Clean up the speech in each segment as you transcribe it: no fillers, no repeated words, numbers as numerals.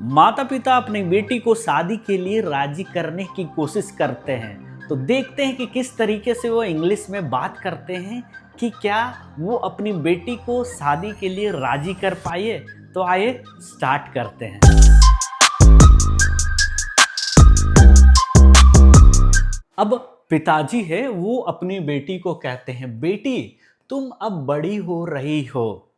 माता पिता अपनी बेटी को शादी के लिए राजी करने की कोशिश करते हैं। तो देखते हैं कि किस तरीके से वो इंग्लिश में बात करते हैं कि क्या वो अपनी बेटी को शादी के लिए राजी कर पाए। तो आइए स्टार्ट करते हैं। अब पिताजी है वो अपनी बेटी को कहते हैं, बेटी तुम अब बड़ी हो रही हो।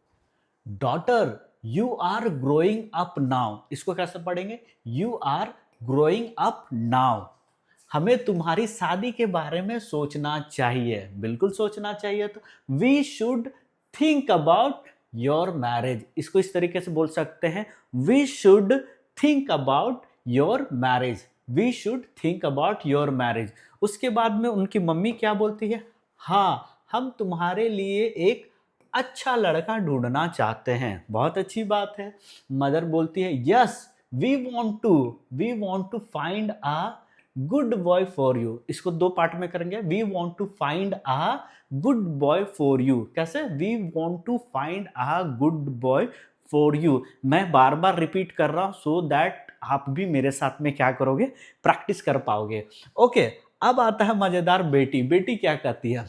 Daughter you are growing up now. इसको कैसे पढ़ेंगे? You are growing up now. हमें तुम्हारी शादी के बारे में सोचना चाहिए, बिल्कुल सोचना चाहिए। तो we should think about your marriage. इसको इस तरीके से बोल सकते हैं, we should think about your marriage. We should think about your marriage. उसके बाद में उनकी मम्मी क्या बोलती है? हाँ, हम तुम्हारे लिए एक अच्छा लड़का ढूंढना चाहते हैं। बहुत अच्छी बात है। मदर बोलती है, yes we want to find a good boy for you. इसको दो पार्ट में करेंगे। We want to find a good boy for you. कैसे? We want to find a good boy for you. मैं बार बार रिपीट कर रहा हूं सो दैट आप भी मेरे साथ में क्या करोगे? प्रैक्टिस कर पाओगे। ओके, अब आता है मजेदार। बेटी बेटी क्या कहती है?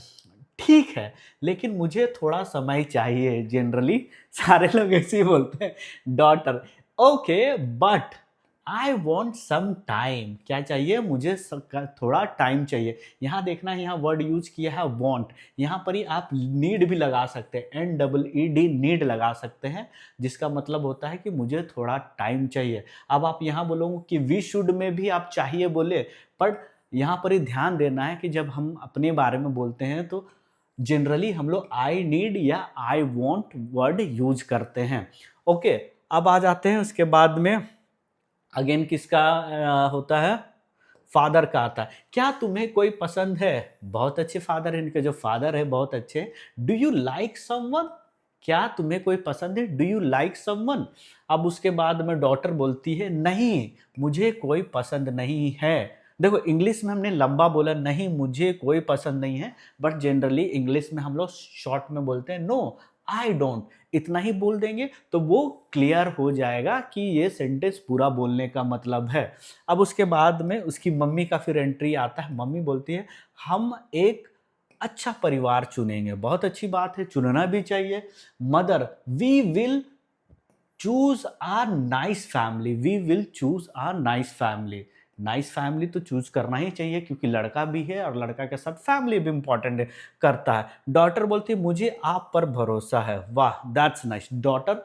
ठीक है, लेकिन मुझे थोड़ा समय चाहिए। जनरली सारे लोग ऐसे ही बोलते हैं। Daughter okay but I want some time. क्या चाहिए? मुझे थोड़ा टाइम चाहिए। यहाँ देखना, यहाँ वर्ड यूज किया है वॉन्ट। यहाँ पर ही आप नीड भी लगा सकते हैं, NEED नीड लगा सकते हैं, जिसका मतलब होता है कि मुझे थोड़ा टाइम चाहिए। अब आप यहाँ बोलोगे कि वी शुड में भी आप चाहिए बोले, पर यहाँ पर ही ध्यान देना है कि जब हम अपने बारे में बोलते हैं तो जनरली हम लोग आई नीड या आई वॉन्ट वर्ड यूज करते हैं। ओके, अब आ जाते हैं उसके बाद में अगेन किसका होता है? फादर का आता है। क्या तुम्हें कोई पसंद है? बहुत अच्छे फादर है, इनके जो फादर है बहुत अच्छे। Do you like someone? क्या तुम्हें कोई पसंद है? Do you like someone? अब उसके बाद में डॉटर बोलती है, नहीं मुझे कोई पसंद नहीं है। देखो इंग्लिश में हमने लंबा बोला, नहीं मुझे कोई पसंद नहीं है, बट जनरली इंग्लिश में हम लोग शॉर्ट में बोलते हैं, नो आई डोंट। इतना ही बोल देंगे तो वो क्लियर हो जाएगा कि ये सेंटेंस पूरा बोलने का मतलब है। अब उसके बाद में उसकी मम्मी का फिर एंट्री आता है। मम्मी बोलती है, हम एक अच्छा परिवार चुनेंगे। बहुत अच्छी बात है, चुनना भी चाहिए। Mother we will choose a nice family. We will choose a nice family. Nice family तो चूज करना ही चाहिए, क्योंकि लड़का भी है और लड़का के साथ फैमिली भी इंपॉर्टेंट करता है। डॉटर बोलती है, मुझे आप पर भरोसा है। वाह, that's nice daughter,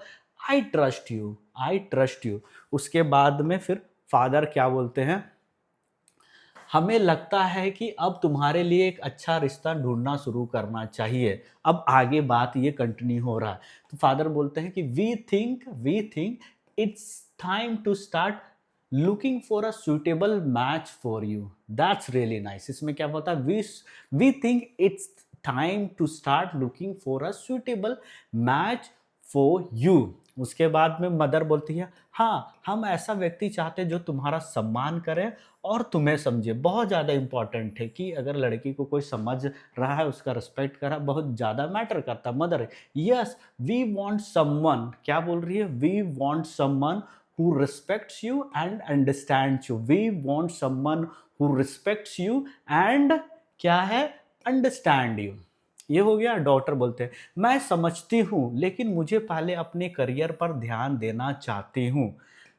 I trust you, I trust you. उसके बाद में फिर फादर क्या बोलते हैं? हमें लगता है कि अब तुम्हारे लिए एक अच्छा रिश्ता ढूंढना शुरू करना चाहिए। अब आगे बात ये कंटिन्यू हो रहा है। तो फादर बोलते हैं कि we think it's time to start looking for a suitable match for you. That's really nice. इसमें क्या होता है? We think it's time to start looking for a suitable match for you. उसके बाद में मदर बोलती है, हाँ हम ऐसा व्यक्ति चाहते हैं जो तुम्हारा सम्मान करे और तुम्हें समझे। बहुत ज़्यादा इंपॉर्टेंट है कि अगर लड़की को कोई समझ रहा है, उसका रिस्पेक्ट कर रहा है, बहुत ज़्यादा मैटर करता है। Mother, yes we want someone. क्या बोल रही है? We want someone who respects you and understands you. We want someone who respects you and क्या है? Understand you. ये हो गया। डॉटर बोलते हैं, मैं समझती हूँ लेकिन मुझे पहले अपने करियर पर ध्यान देना चाहती हूँ।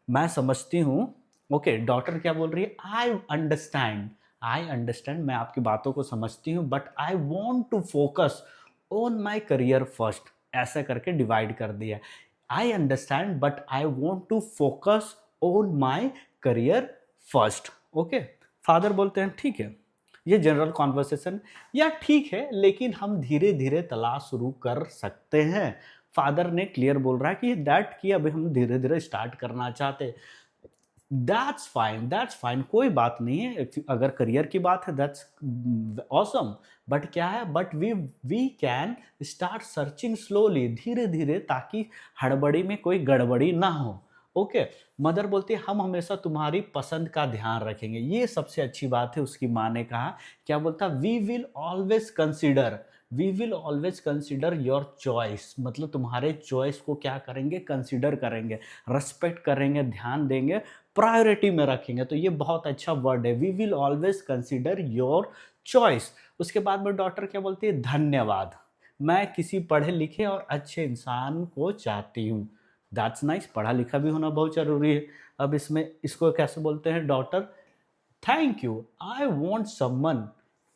मैं समझती हूँ। ओके, डॉटर क्या बोल रही है? आई अंडरस्टैंड, मैं आपकी बातों को समझती हूँ, but I want to focus on my career first. ऐसा करके डिवाइड कर दिया। I understand but I want to focus on my career first. Okay, father बोलते हैं, ठीक है ये जनरल कॉन्वर्सेशन या ठीक है, लेकिन हम धीरे धीरे तलाश शुरू कर सकते हैं। फादर ने क्लियर बोल रहा है कि दैट कि अभी हम धीरे धीरे स्टार्ट करना चाहते। दैट्स फाइन, कोई बात नहीं है। अगर करियर की बात है दैट्स ऑसम, बट क्या है? But we can start searching slowly, धीरे धीरे, ताकि हड़बड़ी में कोई गड़बड़ी ना हो। ओके, मदर बोलती है, हम हमेशा तुम्हारी पसंद का ध्यान रखेंगे। ये सबसे अच्छी बात है। उसकी माँ ने कहा, क्या बोलता? We will always consider. We will always consider your choice, मतलब तुम्हारे चॉइस को क्या करेंगे, कंसिडर करेंगे, रेस्पेक्ट करेंगे, ध्यान देंगे, प्रायोरिटी में रखेंगे। तो ये बहुत अच्छा वर्ड है, we will always consider your choice. उसके बाद में डॉटर क्या बोलती है, धन्यवाद, मैं किसी पढ़े लिखे और अच्छे इंसान को चाहती हूँ। दैट्स नाइस, पढ़ा लिखा भी होना बहुत जरूरी है। अब इसमें इसको कैसे बोलते हैं daughter, thank you, I want someone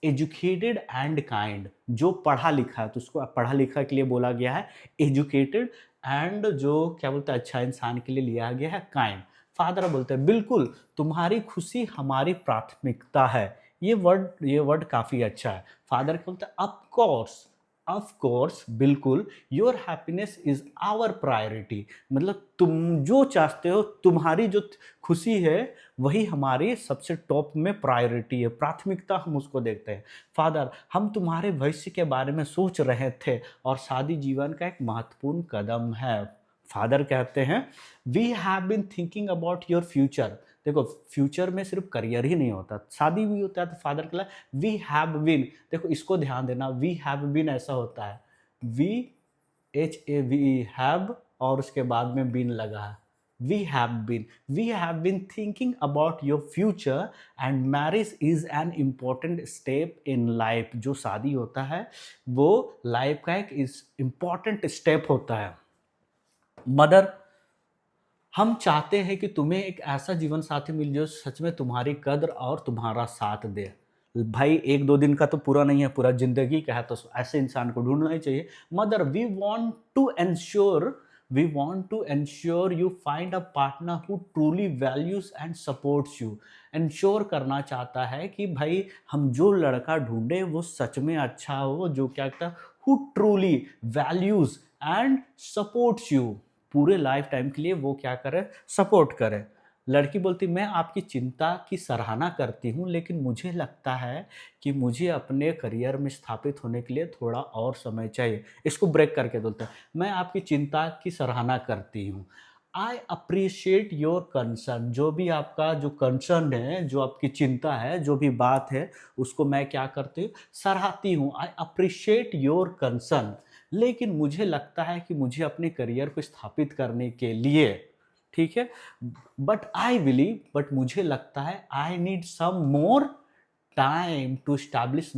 educated and kind, जो पढ़ा लिखा है, तो उसको पढ़ा लिखा के लिए बोला गया है एजुकेटेड, एंड जो क्या बोलते हैं अच्छा इंसान के लिए लिया गया है काइंड। फादर बोलते हैं बिल्कुल, तुम्हारी खुशी हमारी प्राथमिकता है। ये वर्ड काफी अच्छा है। फादर क्या बोलते हैं, ऑफ कोर्स, बिल्कुल, your happiness is our priority, मतलब तुम जो चाहते हो, तुम्हारी जो खुशी है वही हमारी सबसे टॉप में प्रायोरिटी है, प्राथमिकता हम उसको देखते हैं। फादर, हम तुम्हारे भविष्य के बारे में सोच रहे थे और शादी जीवन का एक महत्वपूर्ण कदम है। फादर कहते हैं we have been thinking about your future. देखो, फ्यूचर में सिर्फ करियर ही नहीं होता, शादी भी होता है। तो फादर कहला वी हैव बीन, देखो इसको ध्यान देना, वी हैव बीन ऐसा होता है, वी HAVE हैव, और उसके बाद में बीन लगा है, we have been thinking about your future and marriage is an important step in life. जो शादी होता है वो लाइफ का एक इम्पॉर्टेंट स्टेप होता है। मदर, हम चाहते हैं कि तुम्हें एक ऐसा जीवन साथी मिल जो सच में तुम्हारी कद्र और तुम्हारा साथ दे। भाई, एक दो दिन का तो पूरा नहीं है, पूरा जिंदगी का है, तो ऐसे इंसान को ढूंढना ही चाहिए। Mother, we want to ensure you find a partner who truly values and supports you. Ensure करना चाहता है कि भाई हम जो लड़का ढूंढे वो सच में अच्छा हो, जो क्या कहता है, who truly values and supports you, पूरे लाइफ टाइम के लिए वो क्या करे, सपोर्ट करे। लड़की बोलती मैं आपकी चिंता की सराहना करती हूँ, लेकिन मुझे लगता है कि मुझे अपने करियर में स्थापित होने के लिए थोड़ा और समय चाहिए। इसको ब्रेक करके बोलते हैं, मैं आपकी चिंता की सराहना करती हूँ, आई अप्रिशिएट योर कंसर्न, जो भी आपका जो कंसर्न है, जो आपकी चिंता है, जो भी बात है, उसको मैं क्या करती हूँ, सराहती हूँ। आई अप्रिशिएट योर कंसर्न, लेकिन मुझे लगता है कि मुझे अपने करियर को स्थापित करने के लिए, ठीक है, बट मुझे लगता है I need some more time to establish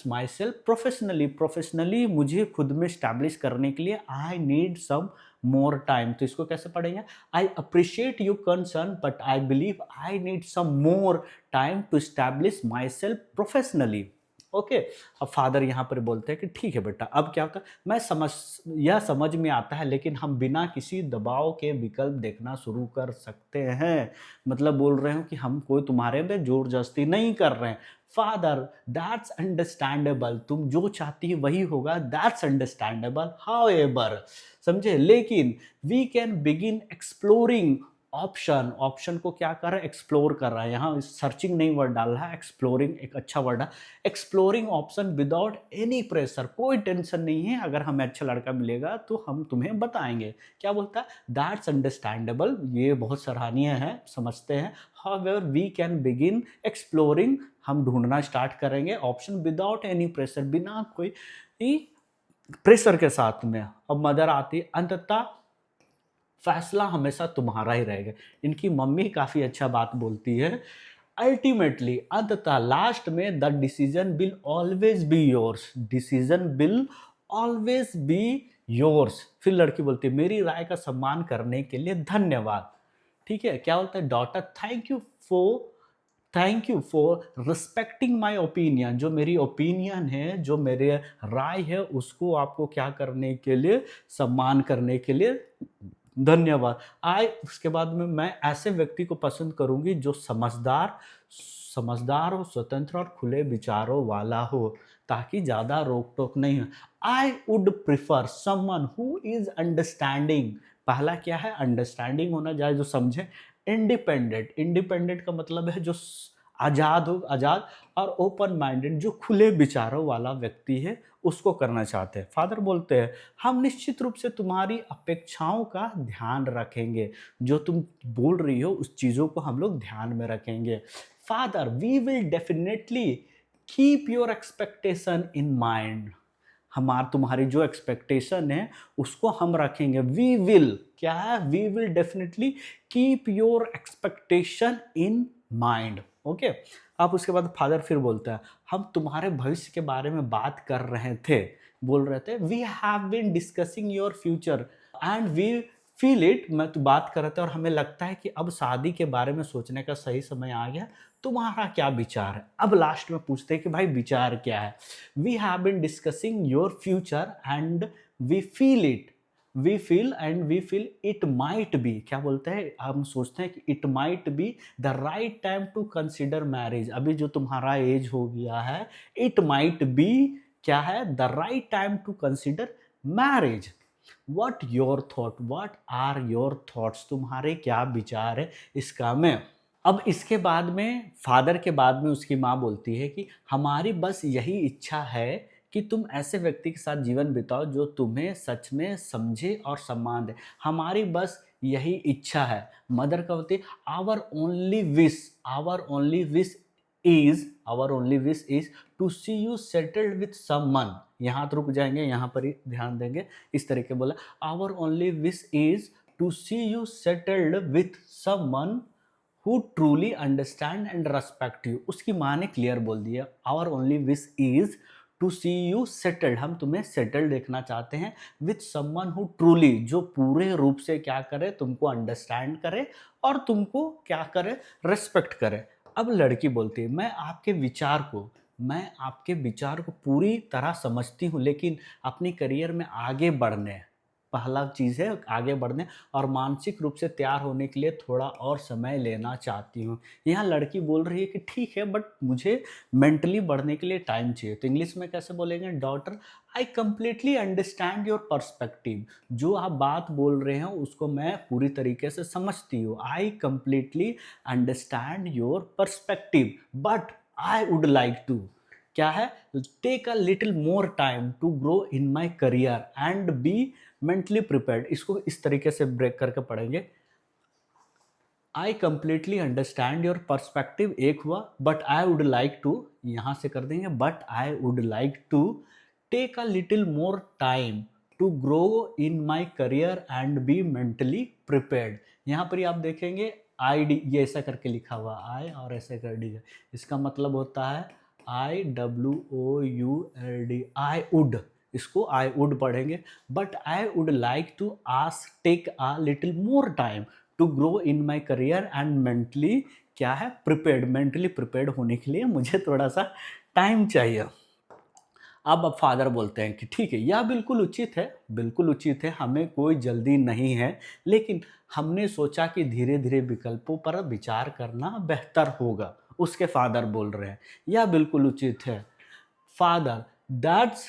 myself professionally मुझे खुद में स्टैब्लिश करने के लिए आई नीड सम मोर टाइम। तो इसको कैसे पढ़ेंगे, I appreciate you concern but I believe I need some more time to establish myself professionally. Okay, अब फादर यहाँ पर बोलते हैं कि ठीक है बेटा, अब क्या होता है, यह समझ में आता है, लेकिन हम बिना किसी दबाव के विकल्प देखना शुरू कर सकते हैं। मतलब बोल रहे हो कि हम कोई तुम्हारे में जोर जबरदस्ती नहीं कर रहे हैं। फादर, दैट्स अंडरस्टैंडेबल, तुम जो चाहती है वही होगा, दैट्स अंडरस्टैंडेबल, हाउएवर, समझे, लेकिन we can begin exploring option को क्या कर रहा है, एक्सप्लोर कर रहा है। यहाँ सर्चिंग नहीं वर्ड डाल रहा है, एक्सप्लोरिंग एक अच्छा वर्ड है। Exploring option without any pressure, कोई टेंशन नहीं है, अगर हमें अच्छा लड़का मिलेगा तो हम तुम्हें बताएंगे। क्या बोलता है, दैट्स अंडरस्टैंडेबल, ये बहुत सराहनीय है, समझते हैं। However we can begin exploring, हम ढूंढना स्टार्ट करेंगे ऑप्शन विदाउट एनी प्रेशर, बिना कोई प्रेशर के साथ में। अब मदर आती है, अंततः फैसला हमेशा तुम्हारा ही रहेगा। इनकी मम्मी काफ़ी अच्छा बात बोलती है, अल्टीमेटली, अंततः, लास्ट में, the decision will always be yours, decision will always be yours. फिर लड़की बोलती है, मेरी राय का सम्मान करने के लिए धन्यवाद। ठीक है, क्या बोलता है, daughter, thank you for respecting my opinion, जो मेरी ओपिनियन है, जो मेरे राय है, उसको आपको क्या करने के लिए, सम्मान करने के लिए धन्यवाद। उसके बाद में मैं ऐसे व्यक्ति को पसंद करूंगी जो समझदार हो, स्वतंत्र और खुले विचारों वाला हो, ताकि ज़्यादा रोक टोक नहीं हो। I would prefer someone who is understanding, पहला क्या है, अंडरस्टैंडिंग होना चाहिए, जो समझे। इंडिपेंडेंट का मतलब है जो आज़ाद, और ओपन माइंडेड, जो खुले विचारों वाला व्यक्ति है, उसको करना चाहते हैं। फादर बोलते हैं, हम निश्चित रूप से तुम्हारी अपेक्षाओं का ध्यान रखेंगे, जो तुम बोल रही हो उस चीज़ों को हम लोग ध्यान में रखेंगे। Father, we will definitely keep your expectation in mind, तुम्हारी जो एक्सपेक्टेशन है उसको हम रखेंगे। वी विल, क्या है, we will definitely keep your expectation in mind. Okay, अब उसके बाद फादर फिर बोलता है, हम तुम्हारे भविष्य के बारे में बात कर रहे थे, बोल रहे थे, we have been discussing your future and we feel it, मैं तो बात कर रहे थे और हमें लगता है कि अब शादी के बारे में सोचने का सही समय आ गया, तुम्हारा क्या विचार है। अब लास्ट में पूछते हैं कि भाई विचार क्या है। We have been discussing your future and we feel it, we feel and we feel it might be, क्या बोलते हैं, हम सोचते हैं कि it might be the right time to consider marriage, अभी जो तुम्हारा एज हो गया है, इट माइट बी, क्या है, the right time to consider marriage. What your thought, what are your thoughts, तुम्हारे क्या विचार है इसका में। अब इसके बाद में, फादर के बाद में उसकी माँ बोलती है कि हमारी बस यही इच्छा है कि तुम ऐसे व्यक्ति के साथ जीवन बिताओ जो तुम्हें सच में समझे और सम्मान दे, हमारी बस यही इच्छा है। मदर का होती है, our only wish, our only wish is, our only wish is to see you settled with someone, यहाँ तो रुक जाएंगे, यहाँ पर ही ध्यान देंगे, इस तरीके बोला, our only wish is to see you settled with someone who truly understand and respect you. उसकी माँ ने क्लियर बोल दिया, our only wish is to see you settled, हम तुम्हें सेटल्ड देखना चाहते हैं, विथ समवन हु ट्रूली, जो पूरे रूप से क्या करे, तुमको अंडरस्टैंड करे और तुमको क्या करे, रेस्पेक्ट करे। अब लड़की बोलती है, मैं आपके विचार को पूरी तरह समझती हूँ, लेकिन अपनी करियर में आगे बढ़ने, पहला चीज़ है आगे बढ़ने और मानसिक रूप से तैयार होने के लिए थोड़ा और समय लेना चाहती हूँ। यहाँ लड़की बोल रही है कि ठीक है, बट मुझे मेंटली बढ़ने के लिए टाइम चाहिए। तो इंग्लिश में कैसे बोलेंगे, daughter I completely understand your perspective, जो आप बात बोल रहे हैं उसको मैं पूरी तरीके से समझती हूँ। I completely understand your perspective but I would like to, क्या है, take a little more time to grow in my career and be mentally prepared. इसको इस तरीके से ब्रेक करके पढ़ेंगे, I completely understand your perspective एक हुआ, but I would like to, यहाँ से कर देंगे, but I would like to take a little more time to grow in my career and be mentally prepared. यहाँ पर ही आप देखेंगे आई डी, ये ऐसा करके लिखा हुआ आई और ऐसे कर डी, इसका मतलब होता है I W O U L D, I would, इसको आई वुड पढ़ेंगे, but I would like to ask take a little more time to grow in my career and mentally, क्या है, प्रिपेयर्ड, मेंटली प्रिपेयर्ड होने के लिए मुझे थोड़ा सा टाइम चाहिए। अब फादर बोलते हैं कि ठीक है, यह बिल्कुल उचित है, बिल्कुल उचित है, हमें कोई जल्दी नहीं है, लेकिन हमने सोचा कि धीरे धीरे विकल्पों पर विचार करना बेहतर होगा। उसके फादर बोल रहे हैं यह बिल्कुल उचित है। फादर दैट्स,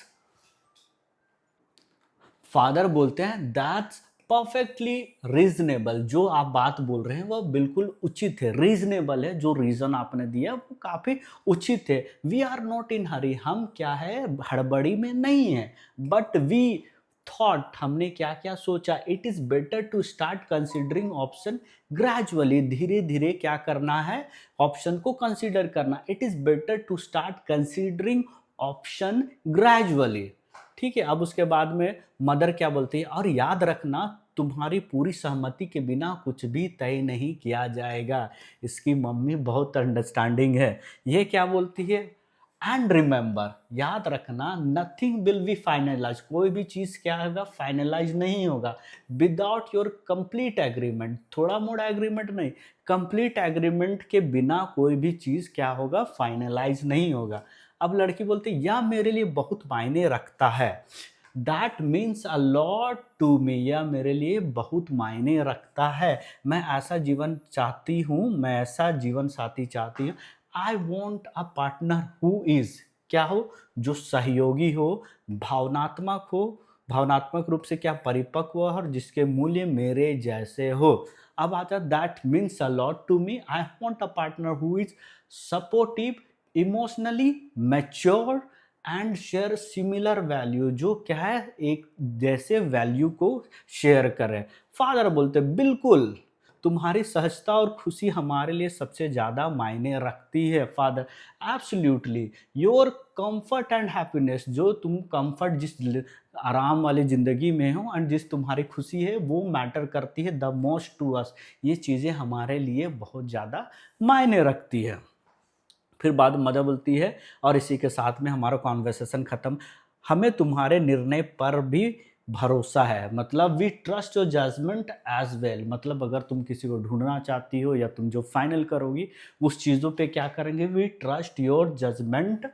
फादर बोलते हैं दैट्स परफेक्टली रीजनेबल, जो आप बात बोल रहे हैं वह बिल्कुल उचित है, रीजनेबल है, जो रीजन आपने दिया वो काफी उचित है। वी आर नॉट इन हरी, हम क्या है, हड़बड़ी में नहीं है, बट वी थॉट, हमने क्या क्या सोचा, it is better to start considering option gradually, धीरे धीरे क्या करना है, ऑप्शन को कंसिडर करना, it is better to start considering option gradually. ठीक है, अब उसके बाद में मदर क्या बोलती है, और याद रखना तुम्हारी पूरी सहमति के बिना कुछ भी तय नहीं किया जाएगा। इसकी मम्मी बहुत अंडरस्टैंडिंग है। ये क्या बोलती है, एंड रिमेंबर, याद रखना, नथिंग विल बी फाइनलाइज, कोई भी चीज़ क्या होगा, फाइनलाइज नहीं होगा, विदाउट योर कंप्लीट एग्रीमेंट, थोड़ा मोड़ा एग्रीमेंट नहीं, कंप्लीट एग्रीमेंट के बिना कोई भी चीज़ क्या होगा, फाइनलाइज नहीं होगा। अब लड़की बोलती है यह मेरे लिए बहुत मायने रखता है, that means a lot to me, यह मेरे लिए बहुत मायने रखता है, मैं ऐसा जीवन चाहती हूँ, मैं ऐसा जीवन साथी चाहती हूँ। आई want a partner who is, क्या हो, जो सहयोगी हो, भावनात्मक हो, भावनात्मक रूप से क्या परिपक्व हो और जिसके मूल्य मेरे जैसे हो। अब आता that means a lot to me, I want a partner who is supportive, emotionally mature and share similar value, जो क्या है, एक जैसे वैल्यू को शेयर करें। फादर बोलते बिल्कुल, तुम्हारी सहजता और खुशी हमारे लिए सबसे ज़्यादा मायने रखती है father. Absolutely your comfort and happiness, जो तुम कंफर्ट आराम वाली ज़िंदगी में हो एंड जिस तुम्हारी खुशी है वो मैटर करती है द मोस्ट टू अस। ये चीज़ें हमारे लिए बहुत ज़्यादा मायने रखती है। फिर बाद मदर बोलती है और इसी के साथ में हमारा कॉन्वर्सेशन ख़त्म। हमें तुम्हारे निर्णय पर भी भरोसा है, मतलब we trust your judgement as well. मतलब अगर तुम किसी को ढूंढना चाहती हो या तुम जो फाइनल करोगी उस चीज़ों पे क्या करेंगे, we trust your judgement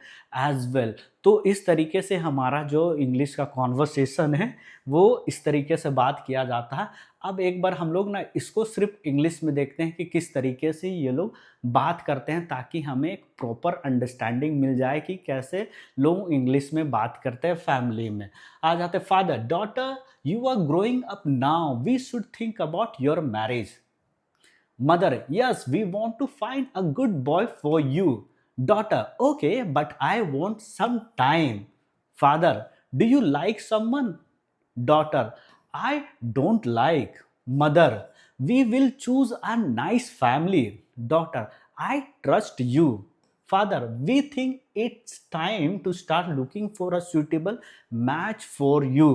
as well. तो इस तरीके से हमारा जो इंग्लिश का कॉन्वर्सेशन है वो इस तरीके से बात किया जाता है। अब एक बार हम लोग ना इसको सिर्फ इंग्लिश में देखते हैं कि किस तरीके से ये लोग बात करते हैं, ताकि हमें एक प्रॉपर अंडरस्टैंडिंग मिल जाए कि कैसे लोग इंग्लिश में बात करते हैं फैमिली में। आ जाते father, daughter you are growing up now, we should think about your marriage. Mother, yes we want to find a good boy for you. Daughter, okay but I want some time. Father, do you like someone? Daughter, I don't like. Mother, we will choose a nice family. Daughter, I trust you. Father, we think it's time to start looking for a suitable match for you.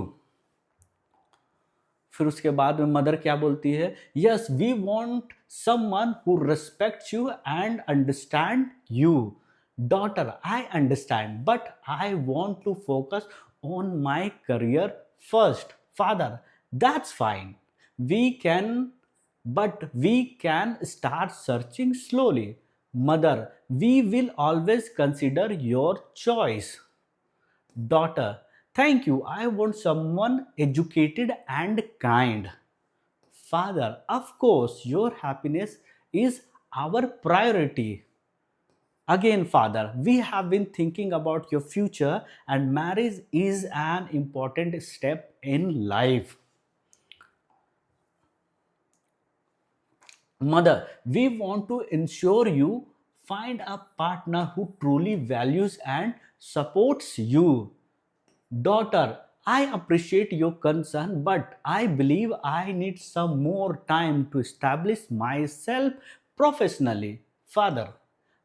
फिर उसके बाद में mother क्या बोलती है, yes we want someone who respects you and understand you. Daughter, I understand but I want to focus on my career first. Father, that's fine. But we can start searching slowly. Mother, we will always consider your choice. Daughter, thank you. I want someone educated and kind. Father, of course, your happiness is our priority. Again, father, we have been thinking about your future and marriage is an important step in life. Mother, we want to ensure you find a partner who truly values and supports you. Daughter, I appreciate your concern, but I believe I need some more time to establish myself professionally. Father,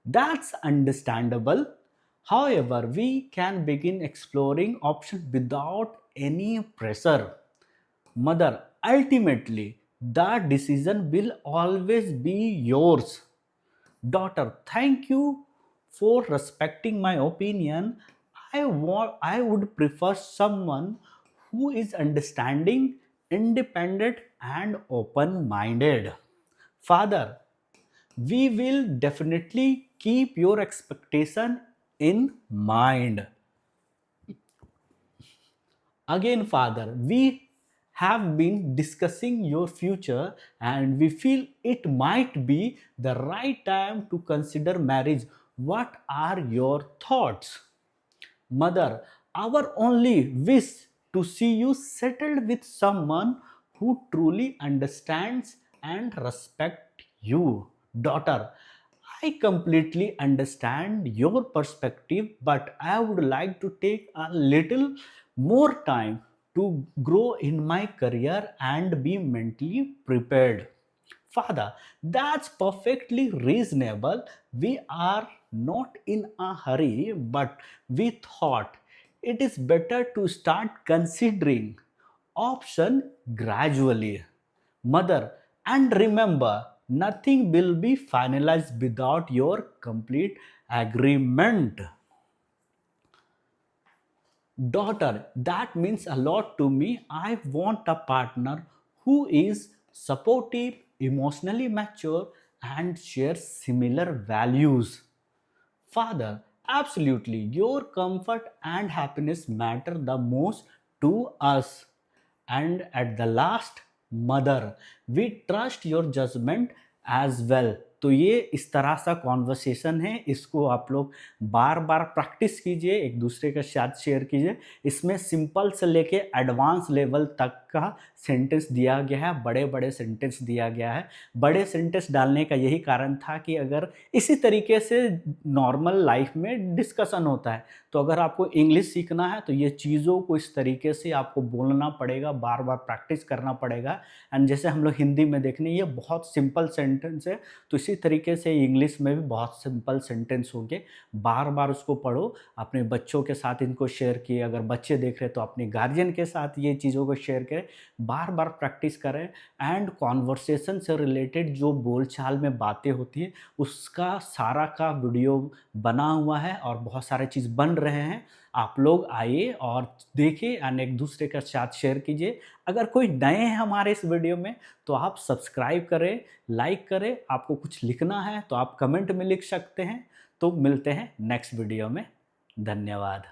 that's understandable. However, we can begin exploring options without any pressure. Mother, ultimately, the decision will always be yours. Daughter, thank you for respecting my opinion. I would prefer someone who is understanding, independent, and open minded. Father, we will definitely keep your expectation in mind. Again, father, we have been discussing your future and we feel it might be the right time to consider marriage. What are your thoughts? Mother, our only wish to see you settled with someone who truly understands and respects you. Daughter, I completely understand your perspective, but I would like to take a little more time to grow in my career and be mentally prepared. Father, that's perfectly reasonable. We are not in a hurry, but we thought it is better to start considering option gradually. Mother, and remember, nothing will be finalized without your complete agreement. Daughter, that means a lot to me. I want a partner who is supportive, emotionally mature, and shares similar values. Father, absolutely, your comfort and happiness matter the most to us. And at the last, mother, we trust your judgment as well. तो ये इस तरह सा conversation है, इसको आप लोग बार बार practice कीजिए, एक दूसरे के साथ शेयर कीजिए। इसमें सिंपल से लेके एडवांस लेवल तक का सेंटेंस दिया गया है, बड़े बड़े सेंटेंस दिया गया है। बड़े सेंटेंस डालने का यही कारण था कि अगर इसी तरीके से नॉर्मल लाइफ में डिस्कशन होता है तो अगर आपको इंग्लिश सीखना है तो ये चीज़ों को इस तरीके से आपको बोलना पड़ेगा, बार-बार प्रैक्टिस करना पड़ेगा। एंड जैसे हम लोग हिंदी में देखने ये बहुत सिंपल सेंटेंस है, तो इसी तरीके से इंग्लिश में भी बहुत सिंपल सेंटेंस होंगे। बार-बार उसको पढ़ो, अपने बच्चों के साथ इनको शेयर किए, अगर बच्चे देख रहे हैं तो अपने गार्जियन के साथ ये चीज़ों को शेयर करें, बार-बार प्रैक्टिस करें। एंड कन्वर्सेशन से रिलेटेड जो बोलचाल में बातें होती हैं, उसका सारा का वीडियो बना हुआ है और बहुत सारे चीज़ बन रहे हैं। आप लोग आइए और देखिए एंड एक दूसरे के साथ शेयर कीजिए। अगर कोई नए हैं हमारे इस वीडियो में तो आप सब्सक्राइब करें, लाइक करें। आपको कुछ लिखना है तो आप कमेंट में लिख सकते हैं। तो मिलते हैं नेक्स्ट वीडियो में। धन्यवाद।